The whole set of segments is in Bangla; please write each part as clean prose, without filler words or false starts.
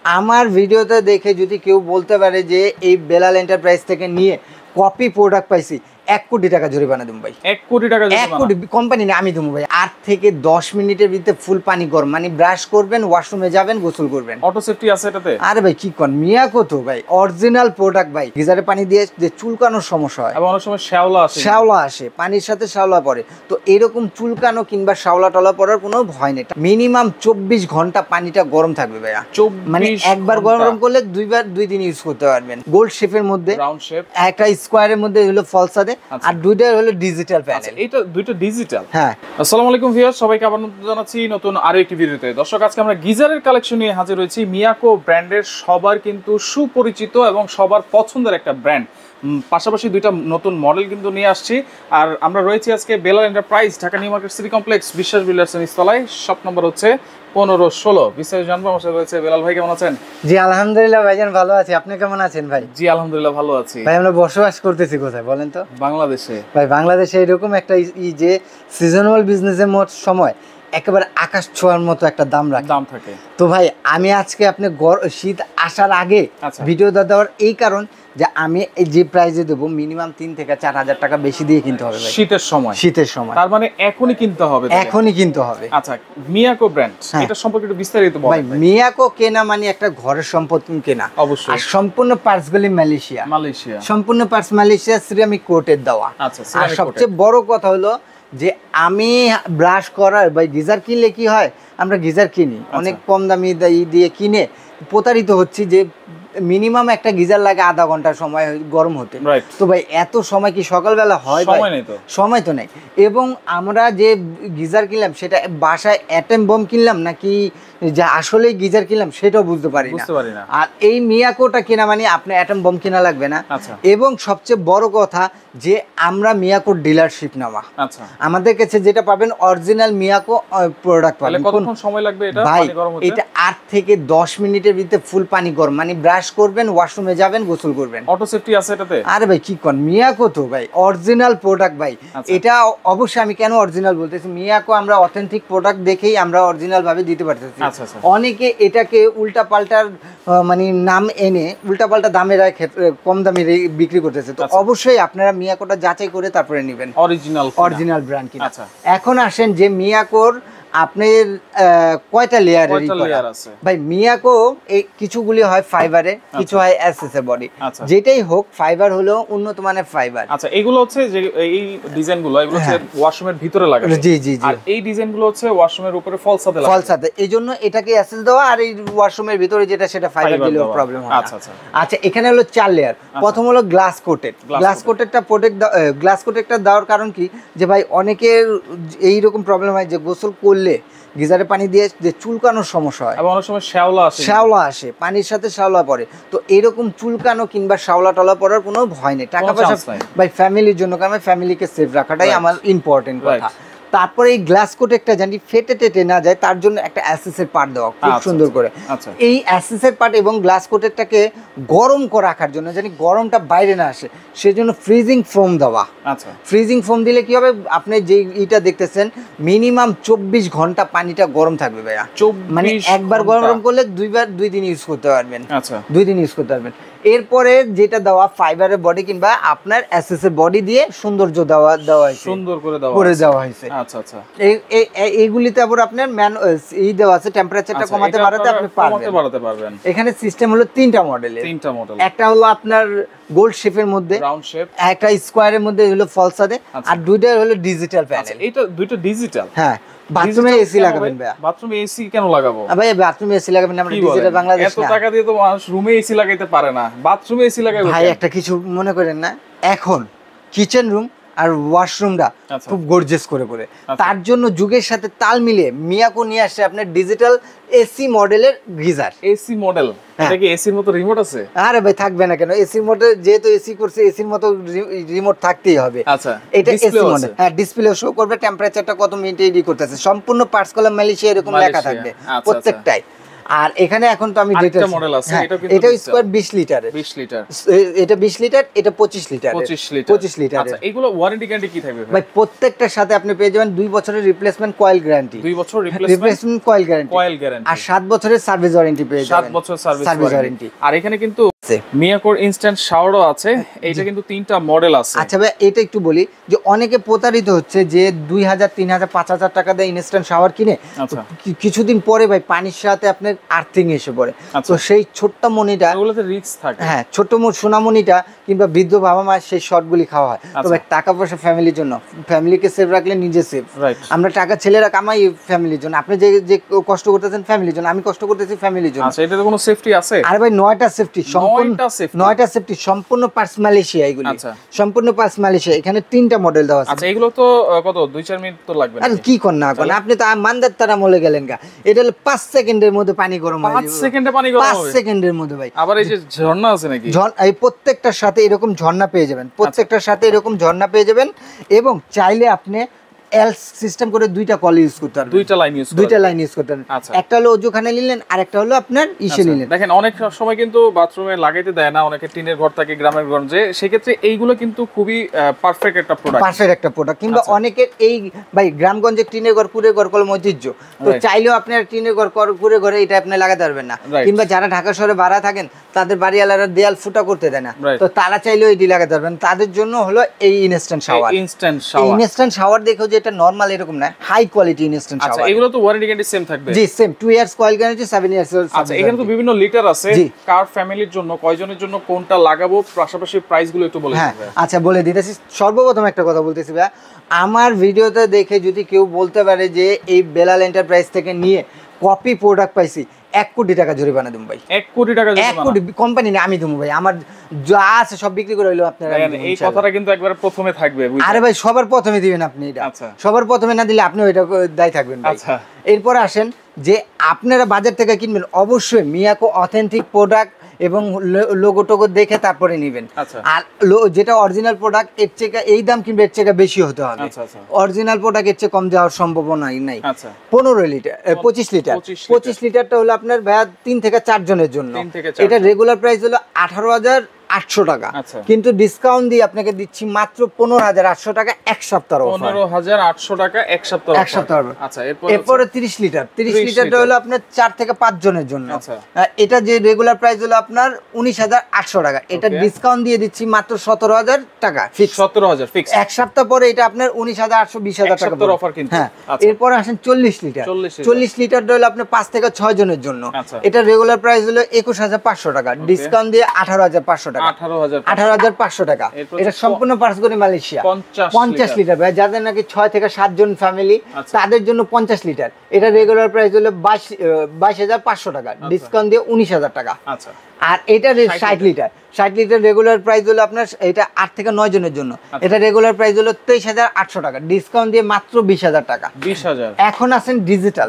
আমার ভিডিওতে দেখে যদি কেউ বলতে পারে যে এই বেলাল এন্টারপ্রাইজ থেকে নিয়ে কপি প্রোডাক্ট পাইছি, 1 কোটি টাকা জরিমানা দেবো ভাই। 1 কোটি টাকা জরিমানা? 1 কোটি কোম্পানি না, আমি দেবো ভাই। 8 থেকে 10 মিনিটের ভিতরে ফুল পানি গরম, মানে ব্রাশ করবেন, ওয়াশরুমে যাবেন, গোসল করবেন। অটো সেফটি আছে এটাতে? আরে ভাই কি কোন মিয়াকো তো ভাই অরিজিনাল প্রোডাক্ট ভাই। গিজারে পানি দিয়ে যে চুলকানোর সমস্যা হয়, এবং অনেক সময় শ্যাওলা আসে, পানির সাথে শ্যাওলা পড়ে, তো এরকম চুলকানো কিংবা শ্যাওলা টলা পড়ার কোনো ভয় নেই। মিনিমাম 24 ঘন্টা পানিটা গরম থাকবে ভাইয়া। মানে একবার গরম করলে 2 দিন ইউজ করতে পারবেন। গোল্ড শেপের মধ্যে, রাউন্ড শেপ, একটা স্কোয়ারের মধ্যে হলো ফলসাদে, আর দুইটা হলো ডিজিটাল প্যানেল। এটা দুইটা ডিজিটাল। হ্যাঁ, আসসালামু আলাইকুম ভিউয়ার্স, সবাইকে আবার জানাচ্ছি নতুন আরো একটি ভিডিওতে। দর্শক, আজকে আমরা গিজারের কালেকশন নিয়ে হাজির হয়েছি। মিয়াকো ব্র্যান্ডের সবার কিন্তু সুপরিচিত এবং সবার পছন্দের একটা ব্র্যান্ড, পাশাপাশি দুইটা নতুন মডেল কিন্তু নিয়ে আসছি। আর আমরা রয়েছি আজকে Belal enterprise, Dhaka new market city complex, বিশ্বাস বিল্ডার্স এর নিচতলায়। শপ নম্বর হচ্ছে 15-16। বিস্তারিত জানবো আমার সাথে রয়েছে বেলাল ভাই। কেমন আছেন? জি আলহামদুলিল্লাহ ভাইজান, ভালো আছি। আপনি কেমন আছেন ভাই? জি আলহামদুলিল্লাহ ভালো আছি ভাই। আমরা বসবাস করতেছি কোথায় বলেন তো? বাংলাদেশে। ভাই বাংলাদেশে এরকম একটা যে সিজনাল বিজনেসের সময় একেবারে আকাশ ছোঁয়ার মতো একটা দাম থাকে। তো ভাই আমি আজকে আপনি শীত আসার আগে ভিডিও দেওয়ার এই কারণ যে আমি এই যে প্রাইজে দেবো মিনিমাম 3 থেকে 4 হাজার টাকা বেশি দিয়ে কিনতে হবে ভাই। শীতের সময় তার মানে এখনই কিনতে হবে। আচ্ছা, মিয়াকো ব্র্যান্ড, এটা সম্পর্কে একটু বিস্তারিত বলুন ভাই। মিয়াকো কেনা মানে একটা ঘরের সম্পদ কেনা অবশ্যই, আর সম্পূর্ণ পার্টস গুলি মালয়েশিয়া, সম্পূর্ণ পার্টস মালয়েশিয়া, সিরামিক কোটের দেওয়া। আর সবচেয়ে বড় কথা হলো যে আমি ব্রাশ করার ভাই গিজার কিনলে কি হয়, আমরা গিজার কিনি অনেক কম দামি দিয়ে কিনে প্রতারিত হচ্ছি যে মিনিমাম একটা গিজার লাগে আধা ঘন্টা সময় গরম হতে। তো ভাই এত সময় কি সকালবেলা হয়? সময় তো নেই। এবং আমরা যে গিজার কিনলাম সেটা বাসায় অ্যাটম বম কিনলাম নাকি যে আসলে গিজার কিনলাম সেটাও বুঝতে পারি না। আর এই মিয়াকোটা কেনা মানে আপনি অ্যাটম বম কেনা লাগবে না। এবং সবচেয়ে বড় কথা যে আমরা মিয়াকোর ডিলারশিপ নেওয়া, আমাদের কাছে যেটা পাবেন অরিজিনাল মিয়াকো প্রোডাক্ট পাবেন। কতক্ষণ সময় লাগবে এটা পানি গরম হতে? এটা 8 থেকে 10 মিনিটের ভিতরে ফুল পানি গরম, মানে ব্রাশ করবেন, ওয়াশরুমে যাবেন, গোসল করবেন। অটো সেফটি আছে এটাতে? আরে ভাই কি কোন মিয়াকো তো ভাই অরিজিনাল প্রোডাক্ট ভাই। এটা অবশ্যই আমি কেন অরিজিনাল বলতেছি, মিয়াকো আমরা অথেন্টিক প্রোডাক্ট দেখেই আমরা অরিজিনাল ভাবে দিতে পারতেছি। অনেকে এটাকে উল্টা পাল্টার মানে নাম এনে উল্টা পাল্টা দামের কম দামে বিক্রি করতেছে। তো অবশ্যই আপনারা মিয়াকোটা যাচাই করে তারপরে নেবেন, অরিজিনাল ব্র্যান্ড কিনা। এখন আসেন যে মিয়াকোর আপনার কয়টা লেয়ারের আছে ভাই। মিয়াকো এই কিছুগুলি হয় ফাইবারে, কিছু হয় এসএস এর বডি, যেটাই হোক ফাইবার হলো উন্নত মানের ফাইবার। আচ্ছা, এগুলো হচ্ছে যে এই ডিজাইনগুলো এগুলো হচ্ছে ওয়াশরুমের ভিতরে লাগানো। জি। আর এই ডিজাইনগুলো হচ্ছে ওয়াশরুমের উপরে ফলসাতে লাগানো। ফলসাতে এইজন্য এটাকে এসএস দেওয়া, আর এই ওয়াশরুমের ভিতরে যেটা সেটা ফাইবার দিলেও প্রবলেম হয় না। আচ্ছা, এখানে হলো 4 লেয়ার। প্রথম হলো গ্লাস কোটেড। গ্লাস কোটেডটা দেওয়ার কারণ কি যে ভাই অনেকের এইরকম প্রবলেম হয় যে গোসল করলে গিজারে পানি দিয়ে যে চুলকানোর সমস্যা হয়, এবং অনেক সময় শ্যাওলা আসে, পানির সাথে শ্যাওলা পড়ে, তো এরকম চুলকানো কিংবা শ্যাওলা টলা পড়ার কোনো ভয় নেই। টাকা পয়সা ভাই ফ্যামিলির জন্য, কারণ ফ্যামিলিকে সেফ রাখাটাই আমার ইম্পর্টেন্ট কথা। তারপরে এই গ্লাস কোটেডটা জানি ফেটে টেটে না যায় তার জন্য একটা অ্যাসেসের পার্ট দেওয়া খুব সুন্দর করে। এই অ্যাসেসের পার্ট এবং গ্লাস কোটেডটাকে গরম করে রাখার জন্য জানি গরমটা বাইরে না আসে সেজন্য ফ্রিজিং ফোম দেওয়া। ফ্রিজিং ফোম দিলে কি হবে, আপনি যে এইটা দেখতেছেন মিনিমাম 24 ঘন্টা পানিটা গরম থাকবে ভাইয়া। মানে একবার গরম করলে 2 দিন ইউজ করতে পারবেন। 2 দিন ইউজ করতে পারবেন। এরপরে যেটা দেওয়া ফাইবারের বডি কিংবা আপনার এসএস এর বডি দিয়ে সৌন্দর্য দেওয়া হয়েছে, সুন্দর করে দেওয়া হয়েছে। এইগুলিতে আবার আপনার এই দেওয়া আছে টেম্পারেচারটা কমাতে বাড়াতে আপনি পারবেন। এখানে সিস্টেম হলো 3টা মডেলের। একটা হলো আপনার গোল্ড শেপের মধ্যে, রাউন্ড শেপ, একটা স্কোয়ারের মধ্যে হলো ফলসাদে, আর দুইটা হলো ডিজিটাল প্যানেল। এটা দুইটা ডিজিটাল। হ্যাঁ, বাথরুমে এসি লাগাবেন ভাই। বাথরুমে এসি কেন লাগাবো ভাই? বাথরুমে এসি লাগাবেন, আমরা ডিজিটাল বাংলাদেশ এত টাকা দিয়ে তো মানুষ রুমে এসি লাগাইতে পারে না, বাথরুমে এসি লাগাবে ভাই। একটা কিছু মনে করেন না, এখন কিচেন রুম আর ওয়াশরুমটা খুব গর্জিয়াস করে তার জন্য যুগের সাথে তাল মিলিয়ে মিয়াকো নিয়ে আসছে আপনার ডিজিটাল এসি মডেলের গিজার। এসি মডেল, এটা কি এসির মতো রিমোট আছে? আরে ভাই থাকবে না কেন, এসির মডেল যেহেতু এসি করছে এসির মতো রিমোট থাকতেই হবে। আচ্ছা, এটা এসি মডেল। হ্যাঁ, ডিসপ্লে শো করবে টেম্পারেচারটা কত মিনিটে করতেছে, সম্পূর্ণ পার্টস কলাম মালয়েশিয়া এরকম লেখা থাকবে প্রত্যেকটাই। আর এখানে এখন তো আমি যেটা মডেল আছে এটা স্কয়ার 20 লিটারের 20 লিটার, এটা 20 লিটার, এটা 25 লিটার 25 লিটার। আচ্ছা এগুলো ওয়ারেন্টি গ্যারান্টি কি থাকবে ভাই? প্রত্যেকটার সাথে আপনি পেয়ে যাবেন 2 বছরের রিপ্লেসমেন্ট কয়েল গ্যারান্টি, 2 বছর রিপ্লেসমেন্ট কয়েল গ্যারান্টি, আর 7 বছরের সার্ভিস ওয়ারেন্টি পেয়ে যাবেন, 7 বছর সার্ভিস ওয়ারেন্টি। আর এখানে কিন্তু মিয়াকোর ইনস্ট্যান্ট শাওয়ারও আছে, এইটা কিন্তু 3টা মডেল আছে। আচ্ছা ভাই এটা একটু বলি যে অনেকে প্রতারিত হচ্ছে যে 2000 3000 5000 টাকা দিয়ে ইনস্ট্যান্ট শাওয়ার কিনে কিছুদিন পরে ভাই পানির সাথে আপনার আর্থিং এসে পড়ে, তো সেই ছোট্ট মনিটা ওগুলোতে রিস্ক থাকে, হ্যাঁ ছোট্ট সোনামণিটা কিংবা বৃদ্ধ বাবা মা সেই শটগুলি খাওয়া হয়। তো ভাই টাকা পয়সা ফ্যামিলির জন্য, ফ্যামিলিকে সেভ রাখলে নিজে সেভ। আমরা টাকা ছেলেরা কামাই ফ্যামিলির জন্য, আপনি যে কষ্ট করতেছেন ফ্যামিলির জন্য, আমি কষ্ট করতেছি ফ্যামিলির জন্য। আচ্ছা এটাতে কোনো সেফটি আছে? আরে ভাই 9টা সেফটি, সম্পূর্ণ 9টা সেফটি, সম্পূর্ণ পার্টস মালয়েশিয়া এগুলি, সম্পূর্ণ পার্টস মালয়েশিয়া। এখানে 3টা মডেল দেওয়া আছে। আচ্ছা এগুলো তো কত 2-4 মিনিট তো লাগবে না? আরে কি কর না কর, আপনি তো মানদার তারা মলে গেলেন গা। এটা হলো 5 সেকেন্ডের মধ্যে পানি গরম হয়, 5 সেকেন্ডে পানি গরম হবে, 5 সেকেন্ডের মধ্যে ভাই। আবার এই যে ঝর্ণা আছে নাকি? এই প্রত্যেকটার সাথে এরকম ঝর্ণা পেয়ে যাবেন, প্রত্যেকটার সাথে এরকম ঝর্ণা পেয়ে যাবেন, এবং চাইলে আপনি এলস সিস্টেম করে 2টা কল ইউজ করতে পারবেন, 2টা লাইন ইউজ করতে পারবেন। একটা হলো ওজুখানে নিলেন, আর একটা হলো আপনার ইসে নিলেন। দেখেন অনেক সময় কিন্তু বাথরুমে লাগাইতে দেয় না, অনেকে টিনের ঘর থাকে গ্রামের গঞ্জে, সেক্ষেত্রে এইগুলো কিন্তু খুবই পারফেক্ট একটা প্রোডাক্ট। কিংবা অনেকের এই ভাই গ্রামগঞ্জে টিনের ঘর কুড়ে ঘর কলম ঐতিহ্য, তো চাইলেও আপনার টিনের ঘর কুড়ে ঘরে এটা আপনি লাগাতে পারবেন না। কিংবা যারা ঢাকা শহরে ভাড়া থাকেন তাদের বাড়িওয়ালারা দেয়াল ফুটা করতে দেয় না, তো তারা চাইলেও এটি লাগাতে পারবেন। তাদের জন্য হলো এই ইনস্ট্যান্ট শাওয়ার। দেখো যে এটা নরমাল এরকম না, হাই কোয়ালিটি ইনস্ট্যান্ট শাওয়ার। আচ্ছা এগুলো তো ওয়ারেন্টি গ্যারান্টি সেম থাকবে? জি same, 2 years coil guarantee, 7 years. আচ্ছা এখানে তো বিভিন্ন লিটার আছে, কার ফ্যামিলির জন্য কয়জনের জন্য কোনটা লাগাবো, পাশাপাশি প্রাইস গুলো একটু বলে দিবেন? আচ্ছা বলে দিতেছি। সর্বপ্রথম একটা কথা বলতেছি ভাই, আমার ভিডিওতে দেখে যদি কেউ বলতে পারে যে এই বেলাল এন্টারপ্রাইজ থেকে নিয়ে কপি প্রোডাক্ট পাইছি, 1 কোটি টাকা জরিমানা দেব ভাই। 1 কোটি টাকা জরিমানা? 1 কোটি কোম্পানি না, আমি দেব ভাই। আমার যা আছে সব বিক্রি করে হইলো আপনারা। এই কথাটা কিন্তু একবার প্রথমে থাকবে, বুঝছেন? আরে ভাই সবার প্রথমে দিবেন আপনি এটা। আচ্ছা সবার প্রথমে না দিলে আপনি ওইটা দায়ী থাকবেন ভাই। আচ্ছা এরপর আসেন যে আপনারা বাজার থেকে কিনবেন, অবশ্যই মিয়াকো অথেন্টিক প্রোডাক্ট এবং লোগো টোগো দেখে তারপরে নেবেন। আর যেটা অরিজিনাল প্রোডাক্ট এর থেকে এই দাম কিনবে, এর থেকে বেশি হতে হবে। অরিজিনাল প্রোডাক্ট এর চেয়ে কম যাওয়ার সম্ভাবনা নাই। 15 লিটার 25 লিটার 25 লিটারটা হলো আপনার ভাইয়া 3 থেকে 4 জনের জন্য। এটা রেগুলার প্রাইস হলো 18,800 টাকা, কিন্তু ডিসকাউন্ট দিয়ে আপনাকে দিচ্ছি মাত্র 15,800 টাকা এক সপ্তাহ অফার। 15,800 টাকা এক সপ্তাহ। আচ্ছা এরপরে 30 লিটারটা হলো আপনার 4 থেকে 5 জনের জন্য। এটা যে রেগুলার প্রাইস হলো আপনার 19,800 টাকা, এটা ডিসকাউন্ট দিয়ে দিচ্ছি মাত্র 17,000 টাকা ফিক্স। 17,000 ফিক্স। এক সপ্তাহ পরে এটা আপনার 19,800 20,000 টাকা অফার কিন্তু। হ্যাঁ এরপর আসেন 40 লিটার 40 লিটারটা হলো আপনার 5 থেকে 6 জনের জন্য। এটা রেগুলার প্রাইস হলো 21,500 টাকা, ডিসকাউন্ট দিয়ে 18,500 টাকা। 18,500 টাকা। এটা সম্পূর্ণ পার্স করে মালয়েশিয়া। 50 লিটার ভাই, যাদের নাকি 6 থেকে 7 জন ফ্যামিলি, তাদের জন্য 50 লিটার। এটা রেগুলার প্রাইস হলো 22,500 টাকা, ডিসকাউন্ট দিয়ে 19,000 টাকা। আচ্ছা আর এটা 60 লিটার রেগুলার প্রাইস হলো আপনার এটা 8 থেকে 9 জনের জন্য। এটা রেগুলার প্রাইস হলো 23,800 টাকা, ডিসকাউন্ট দিয়ে মাত্র 20,000 টাকা। 20,000। এখন আছেন ডিজিটাল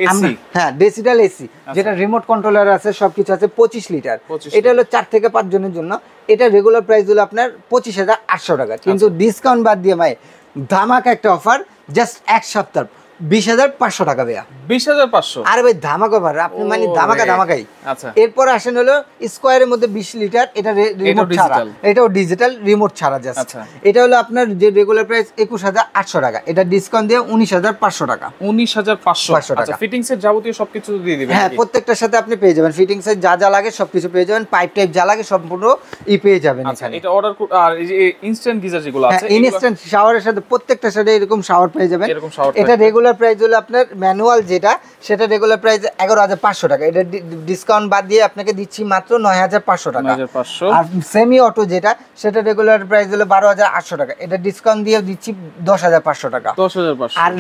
এসি। হ্যাঁ ডিজিটাল এসি, যেটা রিমোট কন্ট্রোলার আছে, সবকিছু আছে। 25 লিটার, এটা হলো 4 থেকে 5 জনের জন্য। এটা রেগুলার প্রাইস হলো আপনার 25,800 টাকা, কিন্তু ডিসকাউন্ট বাদ দিয়ে ভাই ধামাকা একটা অফার, জাস্ট এক সপ্তাহ 20,500 টাকা ভাইয়া। 20,500? আরে ভাই ধামাকা অফার, আপনি মানে ধামাকাই। আচ্ছা এরপর আসেন হলো স্কয়ারের মধ্যে 20 লিটার, এটা রিমোট ছাড়া, এটাও ডিজিটাল রিমোট ছাড়া জাস্ট। এটা হলো আপনার যে রেগুলার প্রাইস 21,800 টাকা, এটা ডিসকাউন্ট দিয়ে 19,500 টাকা। 19,500 টাকা। ফিটিংস এর যাবতীয় সবকিছু দিয়ে দিবেন? হ্যাঁ প্রত্যেকটার সাথে আপনি পেয়ে যাবেন, ফিটিংস এর যা যা লাগে সবকিছু পেয়ে যাবেন, পাইপ টাইপ যা লাগে সম্পূর্ণ পেয়ে যাবেন এখানে। এটা অর্ডার আর এই যে ইনস্ট্যান্ট গিজার যেগুলো আছে, ইনস্ট্যান্ট শাওয়ারের সাথে প্রত্যেকটার সাথে এরকম শাওয়ার পেয়ে যাবেন। এটা রেগুলার প্রাইস হলো আপনার ম্যানুয়াল যেটা, সেটা রেগুলার প্রাইস 11,500 টাকা, এটা ডিসকাউন্ট বাদ দিয়ে আপনাকে দিচ্ছি মাত্র 9,500 টাকা। আর সেমি অটো যেটা, সেটা রেগুলার প্রাইস হলো 12,800 টাকা, এটা ডিসকাউন্ট দিয়ে দিচ্ছি 10,500 টাকা। 10,500। আর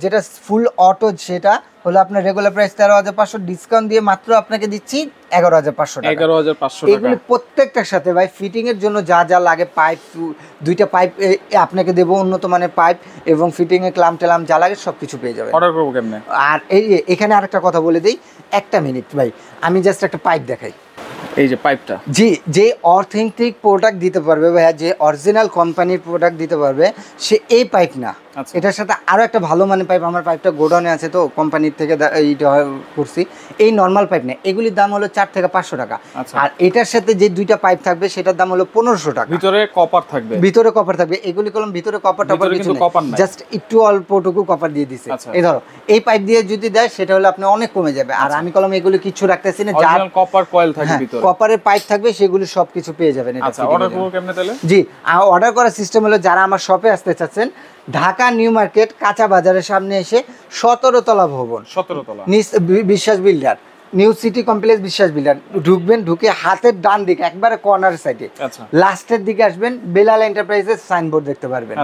যেটা ফুল অটো সেটা হলো আপনার রেগুলার প্রাইস 13,500, ডিসকাউন্ট দিয়ে মাত্র আপনাকে দিচ্ছি 11,500 টাকা। 11,500 টাকা। এগুলো প্রত্যেকটার সাথে ভাই ফিটিং এর জন্য যা যা লাগে, পাইপ 2টা পাইপ আপনাকে দেবো, উন্নত মানের পাইপ, এবং ফিটিং এর ক্লাম টেলাম যা লাগে সবকিছু পেয়ে যাবেন। অর্ডার করব কেমনে? আর এই এখানে আরেকটা কথা বলে দেই, একটা মিনিট ভাই, আমি জাস্ট একটা পাইপ দেখাই। এই যে পাইপটা, জি, যে অথেন্টিক প্রোডাক্ট দিতে পারবে ভাইয়া, যে অরিজিনাল কোম্পানির প্রোডাক্ট দিতে পারবে, সে এই পাইপ না, এটার সাথে আরো একটা ভালো মানের পাইপ, আমার পাইপটা গোডাউনে আছে তো কোম্পানির থেকে এইটা করছি, এই নর্মাল পাইপ না, এগুলির দাম হলো 4 থেকে 500 টাকা। আর এটার সাথে যে দুইটা পাইপ থাকবে সেটার দাম হলো 1500 টাকা। ভিতরে কপার থাকবে, ভিতরে কপার থাকবে, এগুলি কলম ভিতরে কপার টপার কিছু না, জাস্ট একটু অল্পটুকু কপার দিয়ে দিছে। এই ধরো এই পাইপ দিয়ে যদি দেয় সেটা হলো আপনি অনেক কমে যাবে। আর আমি কলম এগুলো কিছু রাখতেছি না, যা কপার কয়েল থাকবে ভিতরে, কপারের পাইপ থাকবে, সেগুলো সবকিছু পেয়ে যাবেন। আচ্ছা, অর্ডার করব কেমনে তাহলে? জি, অর্ডার করার সিস্টেম হলো, যারা আমার শপে আসতে চাচ্ছেন, ঢাকা নিউ মার্কেট কাঁচা বাজারের সামনে এসে 17 তলা ভবন, 17 তলা বিশ্বাস বিল্ডার, নিউ সিটি কমপ্লেক্স বিশ্বাস বিল্ডার, ঢুকবেন, ঢুকে হাতের ডান দিকে একবারে কর্নার সাইডে লাস্টের দিকে আসবেন, বেলাল এন্টারপ্রাইজের সাইনবোর্ড দেখতে পারবেন।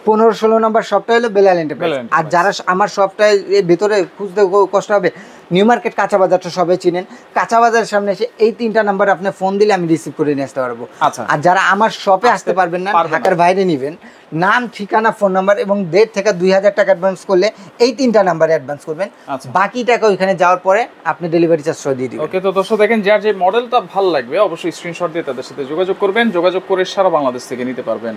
15-16 নম্বর শপটা হলো বেলাল এন্টারপ্রাইজ। আর যারা আমার শপটায় ভেতরে খুঁজতে কষ্ট হবে, নিউ মার্কেট কাঁচা বাজারটা সবাই চিনেন, কাঁচা বাজারের সামনে এসে এই 3টা নাম্বার আপনি ফোন দিলে আমি রিসিভ করে নিয়ে আসতে পারবো। আর যারা আমার শপে আসতে পারবেন না, ঢাকার বাইরে নিবেন, নাম, ঠিকানা, ফোন নাম্বার এবং 1.5 থেকে 2000 টাকা অ্যাডভান্স করলে এই 3টা নাম্বারে অ্যাডভান্স করবেন, বাকি টাকা ওইখানে যাওয়ার পরে আপনি ডেলিভারি চার্জ সহ দিয়ে দিবেন। ওকে, তো দর্শক দেখেন, যার যে মডেলটা ভালো লাগবে অবশ্যই স্ক্রিনশট দিয়ে তাদের সাথে যোগাযোগ করবেন, যোগাযোগ করে সারা বাংলাদেশ থেকে নিতে পারবেন।